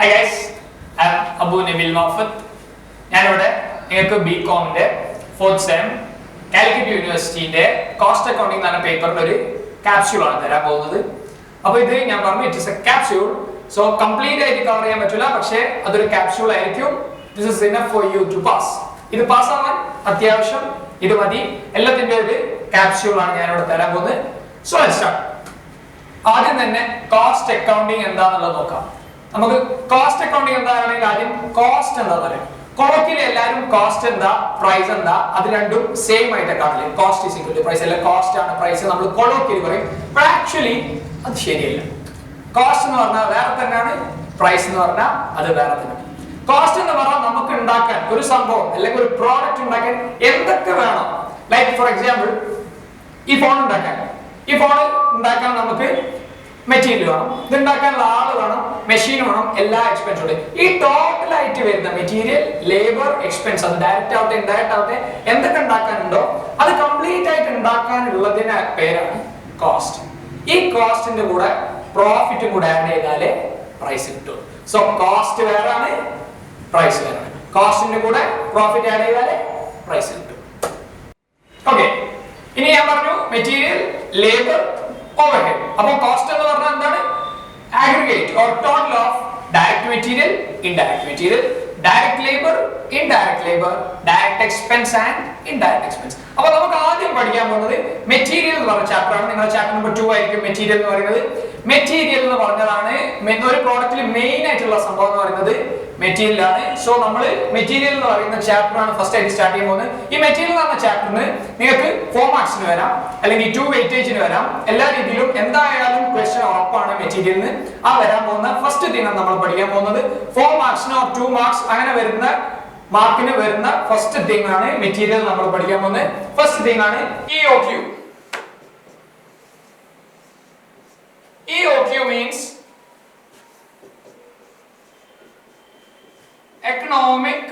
Hi guys, I am Abu Nabil Mafat. ഞാനിവിടെ നിങ്ങൾക്ക് ബികോമിന്റെ 4th സെം കാലിക്കറ്റ് യൂണിവേഴ്സിറ്റിന്റെ കോസ്റ്റ് അക്കൗണ്ടിംഗ് എന്ന പേപ്പറിന്റെ ഒരു ക്യാപ്സ്യൂൾ ആണ് തരാൻ പോകുന്നത്. അപ്പോൾ ഇത് ഞാൻ പറഞ്ഞു it is a capsule. So complete ആയിട്ട് കവർ ചെയ്യാൻ പറ്റില്ല, പക്ഷേ അതൊരു ക്യാപ്സ്യൂൾ ആയിരിക്കും. This is enough for you to pass. ഇത് പാസ് ആവാൻ അത്യാവശ്യം ഇത് മതി. എല്ലാത്തിന്റെ ഒരു ക്യാപ്സ്യൂൾ ആണ് ഞാൻ ഇവിടെ തരാൻ പോകുന്നത്. So let's start. ആദ്യം തന്നെ കോസ്റ്റ് അക്കൗണ്ടിംഗ് എന്താണെന്നുള്ളത് നോക്കാം. നമുക്ക് കോസ്റ്റ് അക്കൗണ്ടിംഗ് എന്താണെങ്കിൽ ആദ്യം കോസ്റ്റ് എന്താണെന്ന് അറിയാം. കൊളോക്കിൽ എല്ലാവരും കോസ്റ്റ് എന്താ പ്രൈസ് എന്താ അത് രണ്ടും സെയിം ആയിട്ട് കാണില്ലേ. Cost is equal to price, അല്ല കോസ്റ്റ് ആണ് പ്രൈസ് നമ്മൾ കൊളോക്കിൽ പറയും. ആക്ച്വലി അത് ശരിയല്ല. കോസ്റ്റ് എന്ന് പറഞ്ഞാൽ വേറെ തന്നെയാണ്, പ്രൈസ് എന്ന് പറഞ്ഞാൽ അത് വേറെ തന്നെ. കോസ്റ്റ് എന്ന് പറഞ്ഞാൽ നമുക്ക് ഉണ്ടാക്കാൻ ഒരു സംഭവം അല്ലെങ്കിൽ ഒരു പ്രോഡക്റ്റ് ഉണ്ടാക്കാൻ എന്തൊക്കെ വേണം. ലൈക്ക് ഫോർ എക്സാമ്പിൾ ഈ ഫോൺ ഉണ്ടാക്കാൻ നമുക്ക് മെറ്റീരിയൽ വേണം, ഇത് ഉണ്ടാക്കാനുള്ള ആള് വേണം, മെഷീൻ വേണം, എല്ലാ എക്സ്പെൻസും ഉണ്ട്. ഈ ടോട്ടൽ ആയിട്ട് വരുന്ന മെറ്റീരിയൽ, ലേബർ, എക്സ്പെൻസ്, അത് ഡയറക്റ്റ് ആവട്ടെ ഇൻഡയറക്റ്റ് ആവട്ടെ എന്തൊക്കെ ഉണ്ടാക്കാനുണ്ടോ അത് കംപ്ലീറ്റ് ആയിട്ട് ഉണ്ടാക്കാനുള്ളതിന് പേരാണ് കോസ്റ്റ്. ഈ കോസ്റ്റിന്റെ കൂടെ പ്രോഫിറ്റും കൂടെ ആഡ് ചെയ്താലേ പ്രൈസ് കിട്ടും. സോ കോസ്റ്റ് വേറാണ്, പ്രൈസ് വേറാണ്. കോസ്റ്റിന്റെ കൂടെ പ്രോഫിറ്റ് ആഡ് ചെയ്താലേ പ്രൈസ് കിട്ടും. ഓക്കെ, ഇനി ഞാൻ പറഞ്ഞു മെറ്റീരിയൽ, ലേബർ, overhead. അപ്പോൾ കോസ്റ്റ് എന്ന് പറഞ്ഞാൽ എന്താണ്? aggregate or total of direct material, indirect material, direct labor, indirect labor, direct expense and indirect expense. അപ്പോൾ നമുക്ക് ആദ്യം പഠിക്കാൻ പോകുന്നത് മെറ്റീരിയൽ എന്ന് പറഞ്ഞ ചാപ്റ്റർ ആണ്. നിങ്ങളുടെ ചാപ്റ്റർ നമ്പർ 2 ആയിരിക്കും മെറ്റീരിയൽ എന്ന് പറയുന്നത്. മെറ്റീരിയൽ എന്ന് പറഞ്ഞതാണ് ഒരു പ്രോഡക്റ്റിൽ മെയിൻ ആയിട്ടുള്ള സംഭവം എന്ന് പറയുന്നത് മെറ്റീരിയൽ ആണ്. സോ നമ്മൾ മെറ്റീരിയൽ എന്ന് പറയുന്ന ചാപ്റ്റർ ആണ് ഫസ്റ്റ് ആയിട്ട് സ്റ്റാർട്ട് ചെയ്യാൻ പോകുന്നത്. ഈ മെറ്റീരിയൽ എന്ന് പറഞ്ഞ ചാപ്റ്ററിന് നിങ്ങൾക്ക് 4 മാർക്സിന് വരാം, അല്ലെങ്കിൽ 2 വെയിറ്റേജിന് വരാം. എല്ലാ രീതിയിലും എന്തായാലും ക്വസ്റ്റ്യൻ ഉറപ്പാണ് മെറ്റീരിയലിന്. ആ വരാൻ പോകുന്ന ഫസ്റ്റ് തിങ് നമ്മൾ പഠിക്കാൻ പോകുന്നത് 4 മാർക്സിനോ 2 മാർക്സ് അങ്ങനെ വരുന്ന മാർക്കിന് വരുന്ന ഫസ്റ്റ് തിങ് ആണ് മെറ്റീരിയൽ നമ്മൾ പഠിക്കാൻ പോകുന്നത്. ഫസ്റ്റ് തിങ് ആണ് EOQ. EOQ means economic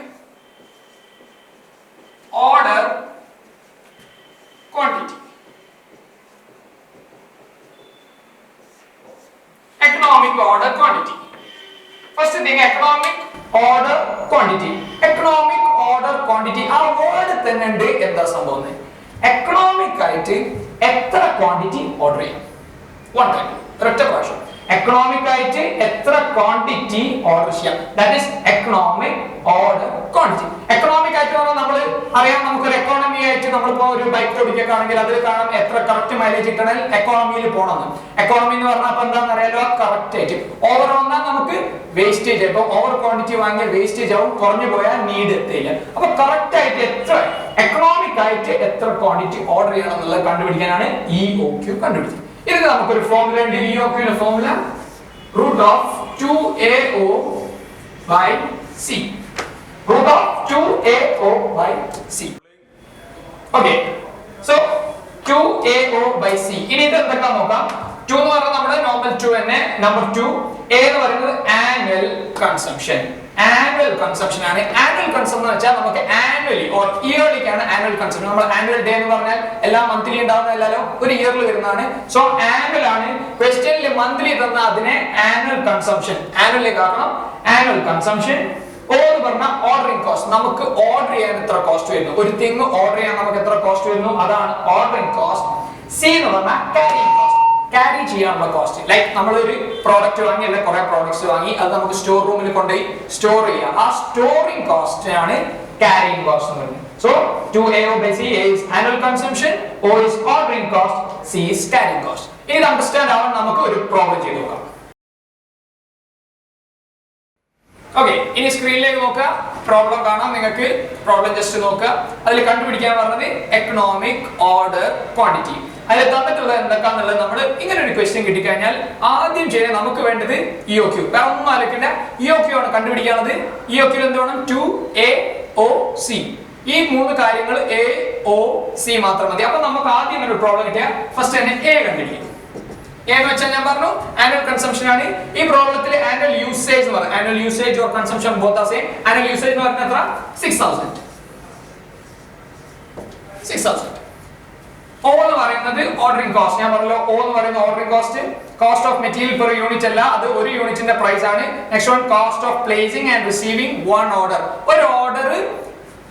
order quantity. Economic order quantity. First thing, economic order quantity. Economic order quantity ആ വേർഡ് തന്നെ ഉണ്ട്. എന്താ സംഭവം? എക്കണോമിക് ആയിട്ട് എത്ര ക്വാണ്ടിറ്റി ഓർഡർ ചെയ്യാം? വൺ ടൈം ഒരൊറ്റ പ്രാവശ്യം. എക്കണോമിക് ആയിട്ട് എത്ര ക്വാണ്ടിറ്റി ഓർഡർ ചെയ്യാം? That is economic order quantity. Economic ആയിട്ട് നമ്മൾ അറിയാം, നമുക്കൊരു എക്കോണമി ആയിട്ട് നമ്മളിപ്പോ ഒരു ബൈക്ക് ഓടിക്കൊക്കെ ആണെങ്കിൽ അതിൽ കാണാം എത്ര കറക്റ്റ് മൈലേജ് കിട്ടണമെങ്കിൽ എക്കോണമിയിൽ പോകണം. എക്കോണമി എന്ന് പറഞ്ഞാൽ അപ്പൊ എന്താണെന്ന് അറിയാലോ, കറക്റ്റ് ആയിട്ട്. ഓവർ വന്നാൽ നമുക്ക് വേസ്റ്റേജ്, ഇപ്പൊ ഓവർ ക്വാണ്ടിറ്റി വാങ്ങിയാൽ വേസ്റ്റേജ് ആവും, കുറഞ്ഞു പോയാൽ നീഡ് എത്തില്ല. അപ്പൊ കറക്റ്റ് ആയിട്ട് എത്ര എക്കണോമിക് ആയിട്ട് എത്ര ക്വാണ്ടിറ്റി ഓർഡർ ചെയ്യണം എന്നുള്ളത് കണ്ടുപിടിക്കാനാണ് EOQ കണ്ടുപിടിച്ചത്. ഇതിന് നമുക്കൊരു ഫോർമുല ഉണ്ട്. EOQ ന്റെ formula √2AO by C. √2AO by C. Okay, so 2AO by C. ഇനി ഇത് എന്തൊക്കെ നോക്കാം. 2 എന്ന് പറഞ്ഞാൽ നമ്മുടെ നോർമൽ 2 തന്നെ. നമ്പർ 2 A എന്ന് പറയുന്നത് ആനുവൽ കൺസംപ്ഷൻ. ആനുവൽ കൺസംപ്ഷൻ ആണ്. ആനുവൽ കൺസംപ്ഷൻ എന്ന് വെച്ചാൽ നമുക്ക് ആനുവലി ഓർ ഇയർലിക്കാണ് ആനുവൽ കൺസംപ്ഷൻ. നമ്മൾ ആനുവൽ ഡേ എന്ന് പറഞ്ഞാൽ എല്ലാ മന്ത്ലി ഉണ്ടാവുന്നതല്ലോ, ഒരു ഇയറിൽ വരുന്നതാണ്. സോ ആനുവൽ ആണ്. ക്വസ്റ്റ്യനിൽ മന്ത്ലി തന്ന അതിനെ ആനുവൽ കൺസംപ്ഷൻ, ആനുവലിലേക്ക് ആക്കണം. Annual consumption. O എന്ന് പറഞ്ഞാൽ ഓർഡറിംഗ് കോസ്റ്റ്. നമുക്ക് ഓർഡർ ചെയ്യാൻ എത്ര കോസ്റ്റ് വരുന്നു, ഒരു തിങ് ഓർഡർ ചെയ്യാൻ നമുക്ക് എത്ര കോസ്റ്റ് വരുന്നു, അതാണ് ഓർഡറിംഗ് കോസ്റ്റ്. C എന്ന് പറഞ്ഞാൽ ക്യാരിയിങ് കോസ്റ്റ്, ക്യാരി ചെയ്യാനുള്ള കോസ്റ്റ്. ലൈക്ക് നമ്മളൊരു പ്രോഡക്റ്റ് വാങ്ങി, അല്ലെങ്കിൽ കുറെ പ്രോഡക്ട്സ് വാങ്ങി, അത് നമുക്ക് സ്റ്റോർ റൂമിൽ കൊണ്ടുപോയി സ്റ്റോർ ചെയ്യാം. ആ സ്റ്റോറിംഗ് കോസ്റ്റ് ആണ് ക്യാരിയിങ് കോസ്റ്റ് എന്ന് പറയുന്നത്. So 2AO by C is annual consumption, O is ordering cost, C is carrying cost. ഇത് അണ്ടർസ്റ്റാൻഡ് ആവാൻ നമുക്ക് ഒരു പ്രോബ്ലം ചെയ്ത് നോക്കാം. ഓക്കെ, ഇനി സ്ക്രീനിലേക്ക് നോക്കുക, പ്രോബ്ലം കാണാം നിങ്ങൾക്ക്. പ്രോബ്ലം ജസ്റ്റ് നോക്കുക. അതിൽ കണ്ടുപിടിക്കാൻ പറഞ്ഞത് എക്കണോമിക് ഓർഡർ ക്വാണ്ടിറ്റി. അതിൽ തന്നിട്ടുള്ളത് എന്തൊക്കെയാണെന്നുള്ളത് നമ്മൾ ഇങ്ങനെ ഒരു ക്വസ്റ്റ്യൻ കിട്ടിക്കഴിഞ്ഞാൽ ആദ്യം ചെയ്യാൻ നമുക്ക് വേണ്ടത് EOQ. വേറെ ഒന്നും ആലോചിക്കണ്ട, EOQ ആണ് കണ്ടുപിടിക്കാനുള്ളത്. EOQ എന്ത് വേണം? 2AOC. ഈ 3 കാര്യങ്ങൾ AOC മാത്രം മതി. അപ്പൊ നമുക്ക് ആദ്യം ഒരു പ്രോബ്ലം കിട്ടിയ ഫസ്റ്റ് തന്നെ A കണ്ടുപിടിക്കും. എന്ന് വെച്ചാൽ ഞാൻ പറഞ്ഞു ആനുവൽ കൺസംപ്ഷൻ ആണ്. ഈ പ്രോബ്ലത്തിൽ ആനുവൽ യൂസേജ് എന്ന് പറയുന്നത്, annual usage or consumption both are same. Annual usage എന്ന് പറഞ്ഞാൽ എത്ര? 6000. O എന്ന് പറയുന്നത് പറയുന്നത് ഓർഡറിംഗ് കോസ്റ്റ്. ഞാൻ പറഞ്ഞല്ലോ O എന്ന് പറയുന്ന ordering cost, cost of material per unit അല്ല, അത് ഒരു യൂണിറ്റിന്റെ പ്രൈസ് ആണ്. Next one cost of placing and receiving one order. ഒരു ഓർഡർ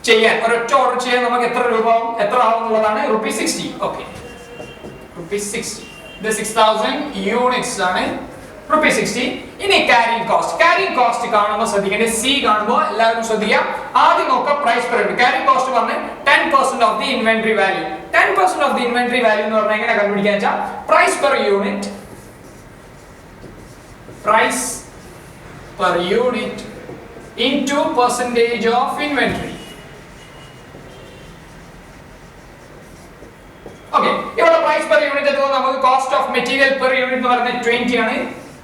ചെയ്യാൻ, ഒരൊറ്റ ഓർഡർ ചെയ്യാൻ നമുക്ക് എത്ര രൂപ ആവും, എത്ര ആവും എന്നുള്ളതാണ് ₹60. ഓക്കെ, ₹60. ഇത് 6000 യൂണിറ്റ്സ് ആണ്, ₹60. ഇനി ക്യാരിങ് കോസ്റ്റ്. ക്യാരിങ് കോസ്റ്റ് കാണുമ്പോൾ ശ്രദ്ധിക്കേണ്ടത് സി കാണുമ്പോൾ എല്ലാവരും ശ്രദ്ധിക്കുക. ആദ്യം നോക്കാം price per unit. Carrying cost പറഞ്ഞാൽ 10% of the inventory value. 10% of the inventory value എന്ന് പറഞ്ഞാൽ എങ്ങനെ കണ്ടുപിടിക്കാൻ വെച്ചാൽ price per unit, price per unit into percentage of inventory. Okay, ഇവിടെ പ്രൈസ് പെർ യൂണിറ്റ് എത്തുമ്പോൾ നമുക്ക് cost of material per unit എന്ന് പറയുന്നത് 20 ആണ്.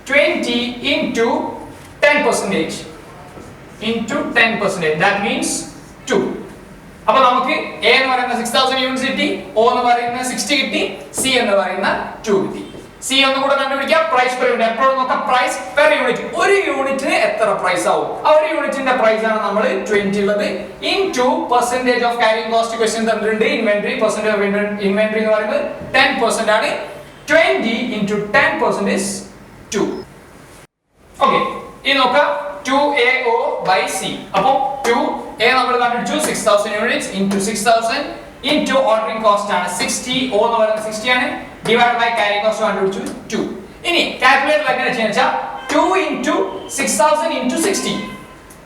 20 into 10%. Into 10%. That means 2. അപ്പോൾ നമുക്ക് A എന്ന് പറയുന്ന 6000 യൂണിറ്റ്സ് കിട്ടി, O എന്ന് പറയുന്ന 60 കിട്ടി, C എന്ന് പറയുന്ന 2 കിട്ടി. C ഒന്ന് കൂടെ കണ്ടുപിടിക്കാം. പ്രൈസ് പെർ യൂണിറ്റ് എപ്പോഴും നോക്കാം. പ്രൈസ് പെർ യൂണിറ്റ്, ഒരു യൂണിറ്റിന് എത്ര പ്രൈസ് ആവും, ആ ഒരു യൂണിറ്റിന്റെ പ്രൈസ് ആണ് നമ്മൾ 20 ഉള്ളത്. Into percentage of carrying cost question തന്നിട്ടുണ്ട്. ഇൻവെന്ററി പെർസെന്റേജ് ഓഫ് ഇൻവെന്ററി എന്ന് പറയുന്നത് 10% ആണ്. 20 into 10% is 2. ഓക്കെ, ഇനി നോക്കാം 2AO by C. അപ്പോൾ 2A നമ്മൾ കണ്ടുപിടിച്ചു 6000 units into 6000 into ordering cost ആണ് 60. O എന്ന് പറയുന്നത് 60 ആണ്, divided by carrying cost കണ്ടുപിടിച്ചു 2. ഇനി കാൽക്കുലേറ്റർ എങ്ങനെ ചെയ്യാന്ന് വെച്ചാൽ 2 into 6000 into 60.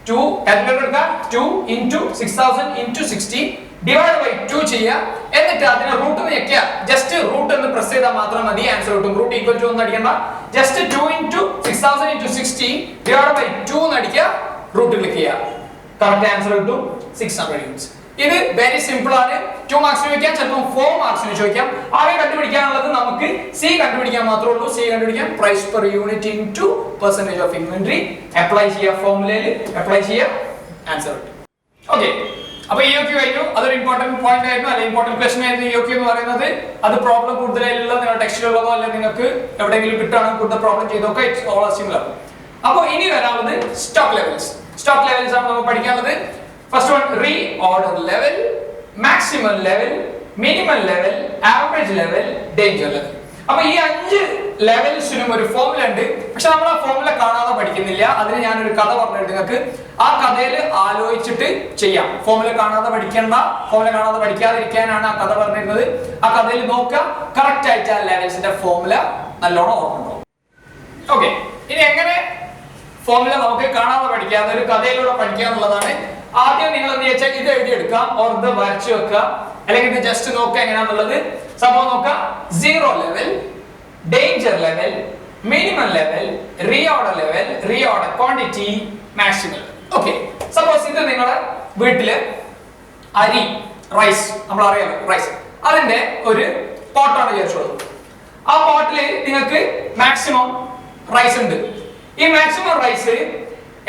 2 കാൽക്കുലേറ്റർ എടുക്കുക. 2 into 6000 into 60 divided by 2 ചെയ്യുക. എന്നിട്ട് അതിനെ റൂട്ട് വെക്കുക. ജസ്റ്റ് റൂട്ട് എന്ന് പ്രസ് ചെയ്താൽ മാത്രം മതി, ആൻസർ കിട്ടും. റൂട്ട് ഈക്വൽ ടു ഒന്നും അടിക്കണ്ട. Just 2 into 6000 into 60 divided by 2 എന്ന് അടിക്കുക, റൂട്ട് ക്ലിക്ക് ചെയ്യുക, കറക്റ്റ് ആൻസർ കിട്ടും 600 യൂണിറ്റ്സ്. ഇത് വെരി സിമ്പിൾ ആണ്. 2 മാർക്സിന് ചോദിക്കാം, ചിലപ്പോൾ 4 മാർക്സിന് ചോദിക്കാം. ആകെ കണ്ടുപിടിക്കാനുള്ളത് നമുക്ക് സി കണ്ടുപിടിക്കാൻ മാത്രമേ ഉള്ളൂ. സി കണ്ടുപിടിക്കാൻ price per unit into percentage of inventory apply ചെയ്യുക, ഫോർമുലയിൽ അപ്ലൈ ചെയ്യുക, ആൻസർ കിട്ടും. ഓക്കെ, അപ്പോൾ EOQ കഴിഞ്ഞു. അതൊരു ഇമ്പോർട്ടന്റ് പോയിന്റ് ആയിരുന്നു, അല്ലെങ്കിൽ ഇമ്പോർട്ടന്റ് ക്വസ്റ്റൻ ആയിരുന്നു EOQ എന്ന് പറയുന്നത്. അത് പ്രോബ്ലം കൂടുതലായിട്ടുള്ള നിങ്ങളുടെ ടെക്സ്റ്റിലുള്ളതോ അല്ലെങ്കിൽ നിങ്ങൾക്ക് എവിടെയെങ്കിലും കിട്ടുകയാണെങ്കിൽ കൂടുതൽ പ്രോബ്ലം ചെയ്തൊക്കെ ഇറ്റ്സ് ഓൾ സിമിലർ. അപ്പോൾ ഇനി വരാനുള്ളത് സ്റ്റോക്ക് ലെവൽസ്. സ്റ്റോക്ക് ലെവൽസ് ആണ് നമുക്ക് പഠിക്കാനുള്ളത്. First one reorder level, maximum level, minimum level, average level, danger level. അപ്പൊ ഈ 5 ലെവൽസിനും ഒരു ഫോർമുല ഉണ്ട്. പക്ഷെ നമ്മൾ ആ ഫോർമുല കാണാതെ പഠിക്കുന്നില്ല. അതിന് ഞാനൊരു കഥ പറഞ്ഞു നിങ്ങൾക്ക്. ആ കഥയിൽ ആലോചിച്ചിട്ട് ചെയ്യാം. ഫോർമുല കാണാതെ പഠിക്കേണ്ട, ഫോർമുല കാണാതെ പഠിക്കാതിരിക്കാനാണ് ആ കഥ പറഞ്ഞിരുന്നത്. ആ കഥയിൽ നോക്കുക, കറക്റ്റ് ആയിട്ട് ആ ലെവൽസിന്റെ ഫോർമുല നല്ലോണം ഓർമ്മ. ഓക്കെ, ഇനി എങ്ങനെ ഫോർമുല നമുക്ക് കാണാതെ പഠിക്കാതെ ഒരു കഥയിലൂടെ പഠിക്കുക എന്നുള്ളതാണ്. ആദ്യം നിങ്ങൾ എന്ത് വെച്ചാൽ ഇത് എഴുതിയെടുക്കാം, ഓർത്ത് വരച്ചു വെക്കുക, അല്ലെങ്കിൽ ഇത് ജസ്റ്റ് നോക്കുക എങ്ങനെയാണെന്നുള്ളത്. സംഭവം നോക്കുക. 0 level, danger level, minimum level, reorder level, reorder quantity, maximum level. Okay, suppose ഇത് നിങ്ങളുടെ വീട്ടില് അരി, റൈസ്, നമ്മൾ അറിയാലോ റൈസ്, അതിന്റെ ഒരു പോട്ടാണ് വിചാരിച്ചോളൂ. ആ പോട്ടില് നിങ്ങൾക്ക് മാക്സിമം റൈസ് ഉണ്ട്. ഈ മാക്സിമം റൈസ്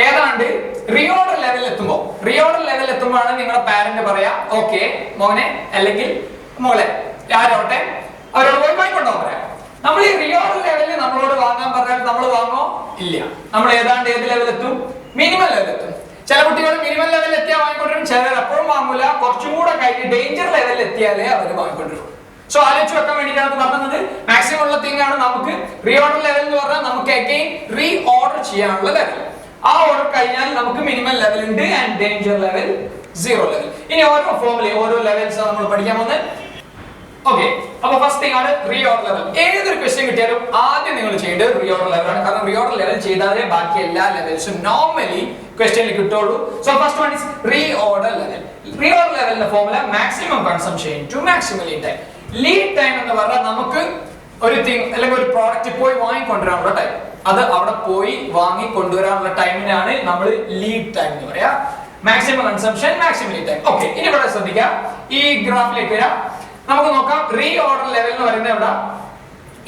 ഏതാണ്ട് റീഓർഡർ ലെവലിൽ എത്തുമ്പോഴാണ് നിങ്ങളുടെ പാരന്റ് പറയാ ഓക്കെ മോനെ അല്ലെങ്കിൽ മോളെ ആരോട്ടെ അവരോട് പോയി വാങ്ങിക്കൊണ്ടോ പറയാം. നമ്മൾ ഈ റീഓർഡർ ലെവലിൽ നമ്മളോട് വാങ്ങാൻ പറഞ്ഞാൽ നമ്മൾ വാങ്ങോ ഇല്ല. നമ്മൾ ഏതാണ്ട് ഏത് ലെവലെത്തും? മിനിമം ലെവലെത്തും. ചില കുട്ടികൾ മിനിമം ലെവലിൽ എത്തിയാൽ വാങ്ങിക്കൊണ്ടിരും, ചിലർ അപ്പോഴും വാങ്ങൂല. കുറച്ചും കൂടെ കഴിഞ്ഞ് ഡേഞ്ചർ ലെവലിൽ എത്തിയാലേ അവർ വാങ്ങിക്കൊണ്ടിരും. സോ ആലോചിച്ച് വെക്കാൻ വേണ്ടിയിട്ടാണ് പറഞ്ഞത്. മാക്സിമം ഉള്ള തിങ് ആണ് നമുക്ക് റീഓർഡർ ലെവൽ എന്ന് പറഞ്ഞാൽ നമുക്ക് അഗൈൻ റീഓർഡർ ചെയ്യാനുള്ള ലെവൽ. ആ ഓർഡർ കഴിഞ്ഞാൽ നമുക്ക് മിനിമം ലെവൽ ഉണ്ട് ആൻഡ് ഡേഞ്ചർ ലെവൽ 0 ലെവൽ. ഇനി ഓരോ ഫോർമുലയും ഓരോ ലെവൽസ് നമ്മൾ പഠിക്കാൻ പോകുന്നത്. ഓക്കെ, അപ്പൊ ഫസ്റ്റ് തിങ് ആണ് റീഓർഡർ ലെവൽ. ഏതൊരു ക്വസ്റ്റ്യൻ കിട്ടിയാലും ആദ്യം നിങ്ങൾ ചെയ്യേണ്ടത് റീഓർഡർ ലെവൽ ആണ്. കാരണം റീഓർഡർ ലെവൽ ചെയ്താലേ ബാക്കി എല്ലാ ലെവൽസും നോർമലി ക്വസ്റ്റ്യനിൽ കിട്ടുള്ളൂ. So first one is reorder level. Reorder ലെവലിന്റെ formula maximum consumption to maximum lead time. Lead time എന്ന് പറഞ്ഞാൽ നമുക്ക് ഒരു തിങ് അല്ലെങ്കിൽ ഒരു പ്രോഡക്റ്റ് പോയി വാങ്ങിക്കൊണ്ടുവരാനുള്ള ടൈം, അത് അവിടെ പോയി വാങ്ങി കൊണ്ടുവരാനുള്ള ടൈമിനാണ് നമ്മൾ ലീഡ് ടൈം എന്ന് പറയാ. Maximum consumption, maximum lead time. Okay, ഇനി ഇവിടെ ശ്രദ്ധിക്കാം. ഈ ഗ്രാഫിലേക്ക് വരാം. നമുക്ക് നോക്കാം റീഓർഡർ ലെവൽ എന്ന് പറയുന്നത് എവിടെ?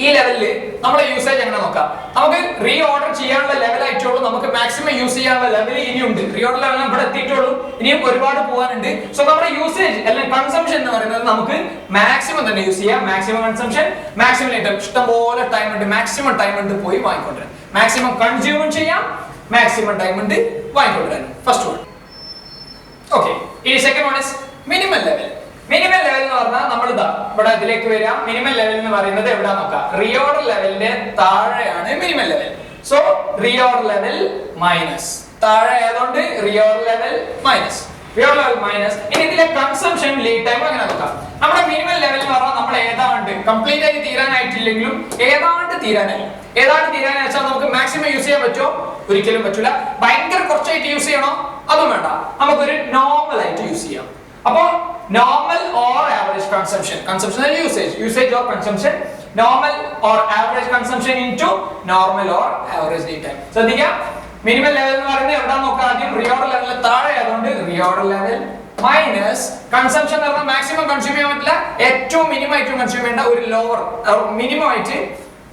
ഈ ലെവലില് നമ്മുടെ യൂസേജ് എങ്ങനെ നോക്കാം. നമുക്ക് റീഓർഡർ ചെയ്യാനുള്ള ലെവൽ ആയിട്ടുള്ളൂ, നമുക്ക് മാക്സിമം യൂസ് ചെയ്യാനുള്ള ലെവൽ ഇനിയുണ്ട്. റീഓർഡർ ലെവൽ ഇവിടെ എത്തിയിട്ടുള്ളൂ, ഇനിയും ഒരുപാട് പോകാനുണ്ട്. സോ നമ്മുടെ യൂസേജ് അല്ലെങ്കിൽ കൺസംപ്ഷൻ എന്ന് പറയുന്നത് നമുക്ക് മാക്സിമം തന്നെ യൂസ് ചെയ്യാം. Maximum consumption, maximum lead time. ഇഷ്ടംപോലെ ടൈം ഉണ്ട്, മാക്സിമം ടൈം ഉണ്ട് പോയി വാങ്ങിക്കൊണ്ടുവരാൻ. മാക്സിമം കൺസ്യൂമും ചെയ്യാം, മാക്സിമം ടൈം ഉണ്ട് വാങ്ങിക്കൊണ്ടുവരാൻ. First one. ഓക്കെ, ഇനി second one is minimum level. Minimum level എന്ന് പറഞ്ഞാൽ നമ്മൾ ഇതാ ഇവിടെ ഇതിലേക്ക് വരിക. മിനിമം ലെവൽ എന്ന് പറയുന്നത് എവിടെ നോക്കാം, റീഓർഡർ ലെവലിന്റെ താഴെയാണ് minimum level. So reorder level minus താഴെ ആയതുകൊണ്ട് റീഓർഡർ ലെവൽ മൈനസ് ഇനി ഇതിലെ കൺസംഷൻ ലീഡ് ടൈം അങ്ങനെ നോക്കാം. നമ്മുടെ മിനിമം ലെവൽ എന്ന് പറഞ്ഞാൽ നമ്മൾ ഏതാണ്ട് കംപ്ലീറ്റ് ആയി തീരാനായിട്ടില്ലെങ്കിലും ഏതാണ്ട് തീരാനായി വെച്ചാൽ നമുക്ക് മാക്സിമം യൂസ് ചെയ്യാൻ പറ്റുമോ, ഒരിക്കലും പറ്റൂല. ഭയങ്കര കുറച്ചായിട്ട് യൂസ് ചെയ്യണോ, അതും വേണ്ട, നമുക്കൊരു നോർമൽ ആയിട്ട് യൂസ് ചെയ്യാം. അപ്പോ normal or average consumption usage or consumption, normal or average consumption into normal or average lead time. ശ്രദ്ധിക്കാം, മിനിമം ലെവൽ എന്ന് പറയുന്നത് എവിടെ നോക്കാം, ആദ്യം റീഓർഡർ ലെവലിൽ താഴെ ആയതുകൊണ്ട് റീഓർഡർ ലെവൽ മൈനസ് കൺസംഷൻ എന്ന് പറഞ്ഞാൽ മാക്സിമം കൺസ്യൂം ചെയ്യാൻ പറ്റില്ല, ഏറ്റവും മിനിമം ആയിട്ട് കൺസ്യൂം ചെയ്യേണ്ട ഒരു ലോവർ മിനിമം ആയിട്ട്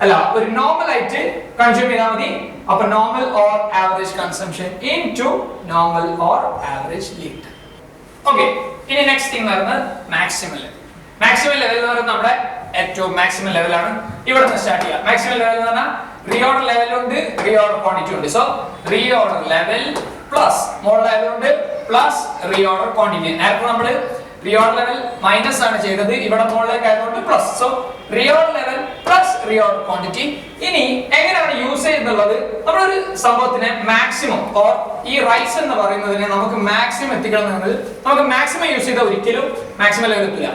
അല്ല ഒരു നോർമൽ ആയിട്ട് കൺസ്യൂം ചെയ്താൽ മതി. അപ്പൊ normal or average consumption into normal or average lead time. Okay, ഇനി നെക്സ്റ്റ് തിങ് വരുന്നത് മാക്സിമം ലെവൽ. മാക്സിമം ലെവൽ എന്ന് പറയുന്നത് നമ്മുടെ ഏറ്റവും മാക്സിമം ലെവലാണ്. ഇവിടെ നിന്ന് സ്റ്റാർട്ട് ചെയ്യാം. മാക്സിമം ലെവൽ എന്ന് പറഞ്ഞാൽ റീഓർഡർ ലെവൽ ഉണ്ട്, റീഓർഡർ ക്വാണ്ടിറ്റി ഉണ്ട്. So reorder level plus mode level ഉണ്ട് പ്ലസ് റീഓർഡർ ക്വാണ്ടിറ്റി. നേരത്തെ നമ്മൾ റീഓർഡർ ലെവൽ മൈനസ് ആണ് ചെയ്തത്, ഇവിടെ മോഡിലേക്ക് ആയതുകൊണ്ട് plus. So reorder level plus reorder quantity. ഇനി എങ്ങനെയാണ് യൂസ് ചെയ്യുന്നുള്ളത്, നമ്മളൊരു സംഭവത്തിനെ മാക്സിമം ഓർ ഈ റൈസ് എന്ന് പറയുന്നതിനെ നമുക്ക് മാക്സിമം എത്തിക്കണമെങ്കിൽ നമുക്ക് മാക്സിമം യൂസ് ചെയ്താൽ ഒരിക്കലും മാക്സിമം ലെവൽ എത്തില്ല.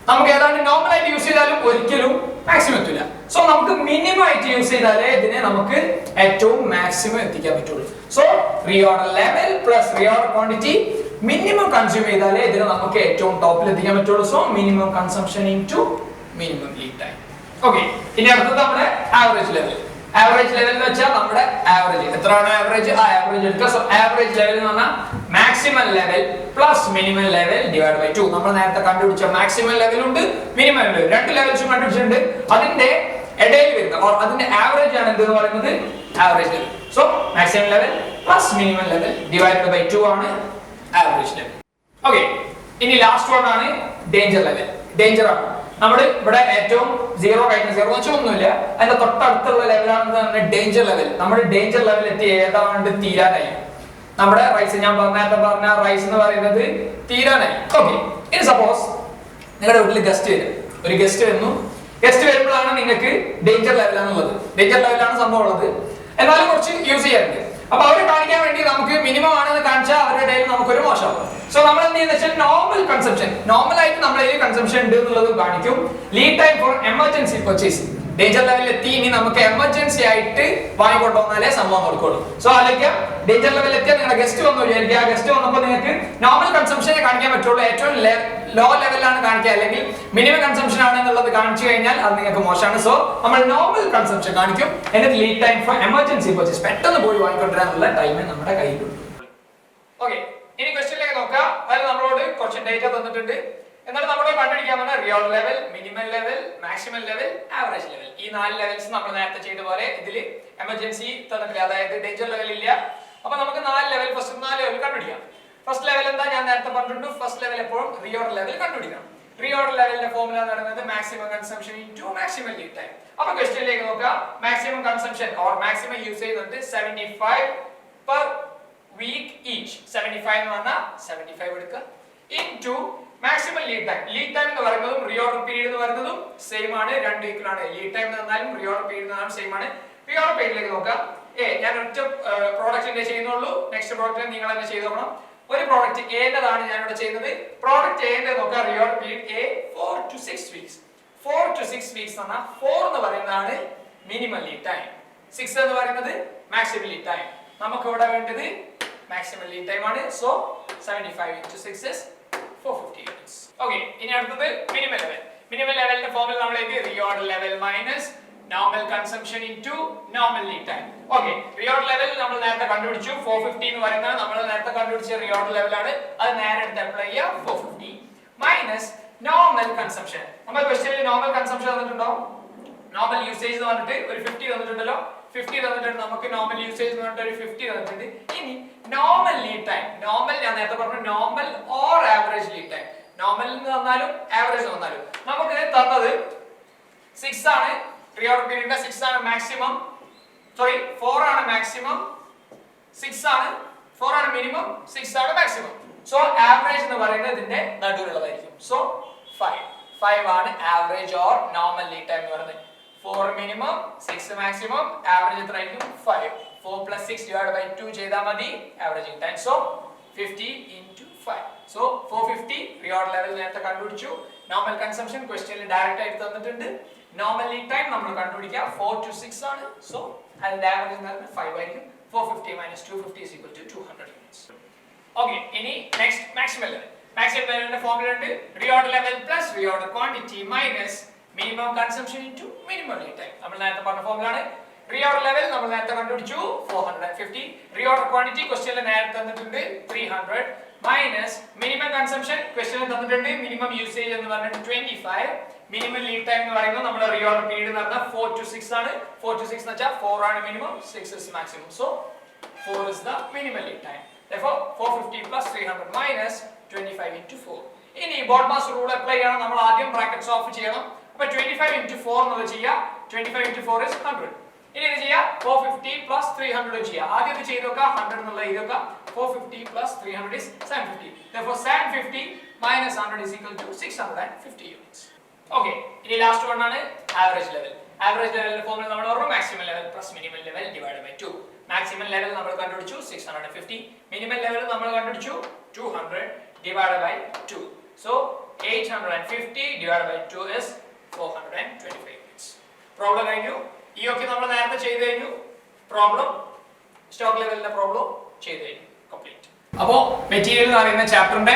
നമുക്ക് ഏതാണ്ട് നോർമൽ ആയിട്ട് യൂസ് ചെയ്താലും ഒരിക്കലും മാക്സിമം എത്തില്ല. സോ നമുക്ക് മിനിമം ആയിട്ട് യൂസ് ചെയ്താലേ ഇതിനെ നമുക്ക് ഏറ്റവും മാക്സിമം എത്തിക്കാൻ പറ്റുള്ളൂ. So reorder level plus reorder quantity minimum consume ചെയ്താലേ ഇതിനെ നമുക്ക് ഏറ്റവും ടോപ്പിൽ എത്തിക്കാൻ പറ്റുള്ളൂ. So minimum consumption into minimum lead time. Okay, ഇനി അടുത്തത് നമ്മുടെ ആവറേജ് ലെവൽ. ആവറേജ് ലെവൽ എന്ന് വെച്ചാൽ നമ്മുടെ ആവറേജ് എത്രയാണ് ആവറേജ്, ആ ആവറേജ് എടുക്കുക. സോ ആവറേജ് ലെവൽ എന്ന് പറഞ്ഞാൽ maximum level plus minimum level divide by 2. നമ്മൾ നേരത്തെ കണ്ടുപിടിച്ച മാക്സിമം ലെവൽ ഉണ്ട്, മിനിമം ലെവൽ, രണ്ട് ലെവൽസും കണ്ടുപിടിച്ചിട്ടുണ്ട്. അതിന്റെ ഇടയിൽ വരുന്ന ഓർ അതിന്റെ ആവറേജ് ആണ് എന്ത് പറയുന്നത്, average level. So maximum level plus minimum level divide by 2 ആണ് ആവറേജ് ലെവൽ. ഓക്കെ, ഇനി ലാസ്റ്റ് വൺ ആണ് ഡേഞ്ചർ ലെവൽ. ഡേഞ്ചർ ആണ് നമ്മുടെ ഇവിടെ ഏറ്റവും സീറോ കഴിഞ്ഞ സീറോ വെച്ചാൽ ഒന്നുമില്ല, അതിന്റെ തൊട്ടടുത്തുള്ള ലെവലാണെന്ന് പറഞ്ഞാൽ ഡേഞ്ചർ ലെവൽ. നമ്മുടെ ഡേഞ്ചർ ലെവൽ എത്തി ഏതാണ്ട് തീരാനായി. നമ്മുടെ റൈസ് ഞാൻ നേരത്തെ പറഞ്ഞ റൈസ് എന്ന് പറയുന്നത് തീരാനായി. ഓക്കെ, ഇനി സപ്പോസ് നിങ്ങളുടെ വീട്ടിൽ ഗസ്റ്റ് വരും, ഒരു ഗസ്റ്റ് വരുന്നു. ഗസ്റ്റ് വരുമ്പോഴാണ് നിങ്ങൾക്ക് ഡേഞ്ചർ ലെവലാണുള്ളത്, ഡേഞ്ചർ ലെവലാണ് സംഭവം ഉള്ളത്, എന്നാലും കുറച്ച് യൂസ് ചെയ്യാറുണ്ട്. അപ്പൊ അവരെ കാണിക്കാൻ വേണ്ടി നമുക്ക് മിനിമം ആണെന്ന് കാണിച്ചാൽ അവരുടെ ഇടയിൽ നമുക്കൊരു മോശമാവും. സോ നമ്മൾ എന്ത് ചെയ്യുന്ന വെച്ചാൽ നോർമൽ കൺസംഷൻ, നോർമൽ ആയിട്ട് നമ്മുടെ കയ്യിൽ കൺസംഷൻ ഉണ്ട് എന്നുള്ളത് കാണിക്കും. Lead time for emergency purchase, danger ലെവലിൽ എത്തി, ഇനി നമുക്ക് എമർജൻസി ആയിട്ട് വാങ്ങിക്കൊണ്ടു വന്നാലേ സംഭവം കൊടുക്കുള്ളൂ. സോ അല്ലെങ്കിൽ ഡേഞ്ചർ ലെവലിൽ എത്തിയാൽ നിങ്ങളുടെ ഗസ്റ്റ് വന്നു വിചാരിക്കുക, ആ ഗസ്റ്റ് വന്നപ്പോൾ നിങ്ങൾക്ക് നോർമൽ കൺസംഷനെ കാണിക്കാൻ പറ്റുള്ളൂ, ഏറ്റവും ലോ ലെവലിലാണ് കാണിക്കുക, അല്ലെങ്കിൽ മിനിമം കൺസംഷൻ ആണ് എന്നുള്ളത് കാണിച്ചു കഴിഞ്ഞാൽ അത് നിങ്ങൾക്ക് മോശമാണ്. സോ നമ്മൾ നോർമൽ കൺസംഷൻ കാണിക്കും, എന്നിട്ട് lead time for emergency purchase, പെട്ടെന്ന് പോയി വാങ്ങിക്കൊണ്ടിരാനുള്ള ടൈം നമ്മുടെ കയ്യിലുണ്ട്. ഓക്കെ, ഇനി ക്വസ്റ്റ്യനിലേക്ക് നോക്കാം. അതിൽ നമ്മളോട് കുറച്ച് ഡേറ്റ തന്നിട്ടുണ്ട്. എന്നിട്ട് നമ്മൾ കണ്ടുപിടിക്കാവുന്ന real level, minimum level, maximum level, average level. ഈ 4 ലെവൽസ് നമ്മൾ നേരത്തെ ചെയ്ത പോലെ ഇതിൽ എമർജൻസി തന്നിട്ടില്ല, അതായത് ഡേഞ്ചർ ലെവൽ ഇല്ല. അപ്പൊ നമുക്ക് 4 ലെവൽ, ഫസ്റ്റ് 4 ലെവൽ കണ്ടുപിടിക്കാം. ഫസ്റ്റ് ലെവൽ എന്താ, ഞാൻ നേരത്തെ പറഞ്ഞിട്ടുണ്ട്, ഫസ്റ്റ് ലെവൽ എപ്പോഴും റീഓർഡർ ലെവൽ കണ്ടുപിടിക്കണം. റീഓർഡർ ലെവലിന്റെ ഫോർമുല എന്ന് പറയുന്നത് maximum consumption into maximum lead time. അപ്പൊ ക്വസ്റ്റ്യനിലേക്ക് നോക്കാം. Maximum consumption or maximum usage ഉണ്ട് 75 per week each. 75 എന്ന് പറഞ്ഞാൽ 75 എടുക്കുക into maximum lead time. Lead time എന്ന് പറയുന്നതും റീഓർഡർ പീരീഡ് എന്ന് പറയുന്നതും സെയിം ആണ്, രണ്ട് ഈക്വൽ ആണ്. ലീഡ് ടൈം എന്ന് പറഞ്ഞാലും റീഓർഡർ പീരീഡ് എന്ന് പറഞ്ഞാലും സെയിം ആണ്. റീഓർഡർ പീരീഡിലേക്ക് നോക്കാം. ഞാൻ ഒറ്റ പ്രോഡക്റ്റിന്റെ ചെയ്യുന്നുള്ളൂ, നെക്സ്റ്റ് പ്രോഡക്റ്റ് നിങ്ങൾ തന്നെ ചെയ്ത് നോക്കണം. ഒരു പ്രോഡക്റ്റ് ഏതാണ് ഞാൻ ഇവിടെ ചെയ്യുന്നത്, പ്രോഡക്റ്റ് ഏന്റെ നോക്കാം. Reorder period A 4 to 6 weeks. 4 to 6 weeks ആണ്. 4 എന്ന് പറയുന്നതാണ് മിനിമം ലീഡ് ടൈം, 6 എന്ന് പറയുന്നത് മാക്സിമം ലീഡ് ടൈം. നമുക്ക് ഇവിടെ വേണ്ടത് മാക്സിമം ലീഡ് ടൈം ആണ്. So 75 into 6 is 450 units. Okay, ഇനി അടുത്തത് മിനിമം ലെവൽ. മിനിമം ലെവലിന്റെ ഫോർമുല നമ്മൾ എഴുതി, reorder level minus normal consumption into normal lead time. Okay, reorder level നമ്മൾ നേരത്തെ കണ്ടുപിടിച്ചു 450 എന്ന് പറയുന്നത് നമ്മൾ നേരത്തെ കണ്ടുപിടിച്ച reorder level ആണ്. അത് നേരെ എടുത്ത് അപ്ലൈ ചെയ്യാം 450 മൈനസ് normal consumption. നമ്മൾ ക്വസ്റ്റ്യനിൽ normal consumption തന്നിട്ടുണ്ടോ, normal usage എന്ന് പറഞ്ഞിട്ട് ഒരു 50 തന്നിട്ടുണ്ടല്ലോ, 50 തന്നിട്ടുണ്ട്. നമുക്ക് normal usage എന്ന് പറഞ്ഞിട്ട് ഒരു 50 തന്നിട്ടുണ്ട്. ഇനി normal lead time, normal ഞാൻ നേരത്തെ പറഞ്ഞു normal or average lead time. normal എന്ന് തന്നാലും average എന്ന് തന്നാലും നമുക്ക് തന്നത് 6 ആണ്. Reorder period 6 ആണ് maximum, sorry 4 ആണ് maximum, 6 ആണ് 4 ആണ് minimum, 6 ആണ് maximum. സോ ആവറേജ് എന്ന് പറയുന്നത് ഇതിന്റെ നടുവിലുള്ളതായിരിക്കും. സോ 5 ആണ് average or normal lead time എന്ന് പറയുന്നത്. 4 മിനിമം 6 മാക്സിമം ആവറേജ് എത്ര ആയിരിക്കും 5. 4 plus 6 divided by 2 ചെയ്താൽ മതി averaging time. So 50 into 5. So 450 reorder level നേരത്തെ കണ്ടുപിടിച്ചു. നോർമൽ കൺസംഷൻ ക്വസ്റ്റ്യനിൽ ഡയറക്റ്റ് ആയിട്ട് തന്നിട്ടുണ്ട്. നോർമൽ ലീഡ് ടൈം നമ്മൾ കണ്ടുപിടിക്കുക 4 to 6 ആണ്. സോ അതിന്റെ ആവറേജ് എന്ന് പറയുന്നത് 5 ആയിരിക്കും. 450 minus 250 is equal to 200 units. Okay, ഇനി നെക്സ്റ്റ് മാക്സിമം ലെവൽ. മാക്സിമം ലെവലിന്റെ ഫോർമുല ഉണ്ട്. Reorder level plus reorder quantity minus minimum consumption into minimum lead time. നമ്മൾ നേരത്തെ പറഞ്ഞ ഫോർമുല ആണ്. റിയോർഡ് ലെവൽ നമ്മൾ നേരത്തെ കണ്ടുപിടിച്ചു 450. റിയോർഡ് ക്വാണ്ടിറ്റി ക്വസ്റ്റ്യനിൽ നേരത്തെ തന്നിട്ടുണ്ട് 300 മൈനസ് മിനിമം കൺസംഷൻ ക്വസ്റ്റ്യനിൽ തന്നിട്ടുണ്ട് മിനിമം യൂസേജ് എന്ന് പറഞ്ഞിട്ട് 25. മിനിമം ലീഡ് ടൈം എന്ന് പറയുന്നത് നമ്മുടെ റിയോർഡ് പീരീഡ് എന്ന് പറഞ്ഞാൽ 4 to 6 ആണ്. 4 to 6 എന്ന് വെച്ചാൽ 4 ആണ് minimum, 6 is maximum. So 4 is the minimum lead time. Therefore 450 plus 300 minus 25 into 4. ഇനി ബോഡ് മാസ് റൂൾ അപ്ലൈ ചെയ്യണം. നമ്മൾ ആദ്യം ബ്രാക്കറ്റ്സ് ഓഫ് ചെയ്യണം. അപ്പോൾ 25 into 4 എന്നുള്ളത് ചെയ്യാം. 25 into 4 is 100. ഇനി ഇത് ചെയ്യാം 450 plus 300 ചെയ്യാം. ആദ്യം ഇത് ചെയ്ത് നോക്കാം. 100 എന്നുള്ള ഇത് നോക്കാം. 450 plus 300 is 750. Therefore 750 minus 100 is equal to 650 units. Okay, ഇനി ലാസ്റ്റ് വൺ ആണ് ആവറേജ് ലെവൽ. ആവറേജ് ലെവലിന്റെ ഫോർമുല നമ്മൾ പറഞ്ഞു maximum level plus minimum level divide by 2. Maximum level നമ്മൾ കണ്ടുപിടിച്ചു 650. മിനിമം ലെവൽ നമ്മൾ കണ്ടുപിടിച്ചു 200 divide by 2. So 850 divided by 2 is 425 units. Problem കഴിഞ്ഞു. ഈ ഒക്കെ നമ്മൾ നേരത്തെ ചെയ്തു കഴിഞ്ഞു. പ്രോബ്ലം സ്റ്റോക്ക് ലെവലിന്റെ പ്രോബ്ലം ചെയ്തു കഴിഞ്ഞു കംപ്ലീറ്റ്. അപ്പോൾ മെറ്റീരിയൽ എന്ന് പറയുന്ന ചാപ്റ്ററിന്റെ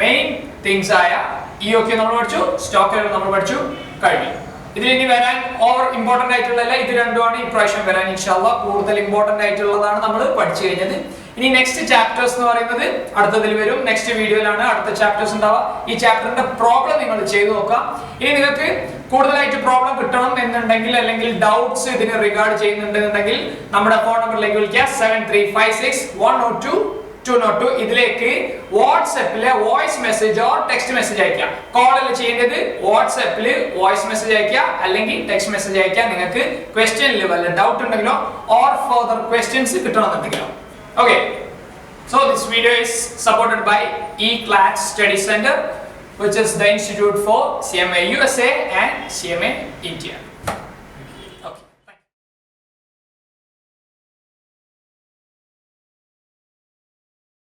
മെയിൻ തിങ്സ് ആയ ഈ ഒക്കെ നമ്മൾ പഠിച്ചു, സ്റ്റോക്ക് ലെവൽ നമ്മൾ പഠിച്ചു കഴിഞ്ഞു. ഇതിൽ ഇനി വരാൻ ഓവർ ഇമ്പോർട്ടന്റ് ആയിട്ടുള്ളതല്ല, ഇത് രണ്ടുമാണ് ഇപ്രാവശ്യം വരാൻ ഇൻഷാല്ലാഹ് കൂടുതൽ ഇമ്പോർട്ടന്റ് ആയിട്ടുള്ളതാണ് നമ്മൾ പഠിച്ചു കഴിഞ്ഞത്. ഇനി നെക്സ്റ്റ് ചാപ്റ്റേഴ്സ് എന്ന് പറയുന്നത് അടുത്തതിൽ വരും. നെക്സ്റ്റ് വീഡിയോയിലാണ് അടുത്ത ചാപ്റ്റേഴ്സ് ഉണ്ടാവുക. ഈ ചാപ്റ്ററിന്റെ പ്രോബ്ലം നിങ്ങൾ ചെയ്തു നോക്കാം. ഇനി നിങ്ങൾക്ക് കൂടുതലായിട്ട് പ്രോബ്ലം കിട്ടണം എന്നുണ്ടെങ്കിൽ അല്ലെങ്കിൽ ഡൗട്ട്സ് ഇതിന് റിഗാർഡ് ചെയ്യുന്നുണ്ടെന്നുണ്ടെങ്കിൽ നമ്മുടെ ഫോൺ നമ്പറിലേക്ക് വിളിക്കുക 7356102202. ഇതിലേക്ക് വാട്സ്ആപ്പിലെ voice message or text message അയക്കാം. കോളിൽ ചെയ്യേണ്ടത് വാട്സ്ആപ്പിൽ വോയിസ് മെസ്സേജ് അയക്കുക അല്ലെങ്കിൽ ടെക്സ്റ്റ് മെസ്സേജ് അയക്കുക. നിങ്ങൾക്ക് ക്വസ്റ്റ്യനിൽ വല്ല ഡൗട്ട് ഉണ്ടെങ്കിലോ ഓർ ഫർദർ ക്വസ്റ്റ്യൻസ് കിട്ടണമെന്നുണ്ടെങ്കിലോ. Okay, so this video is supported by E-Class Study Center, which is the institute for CMA USA and CMA India.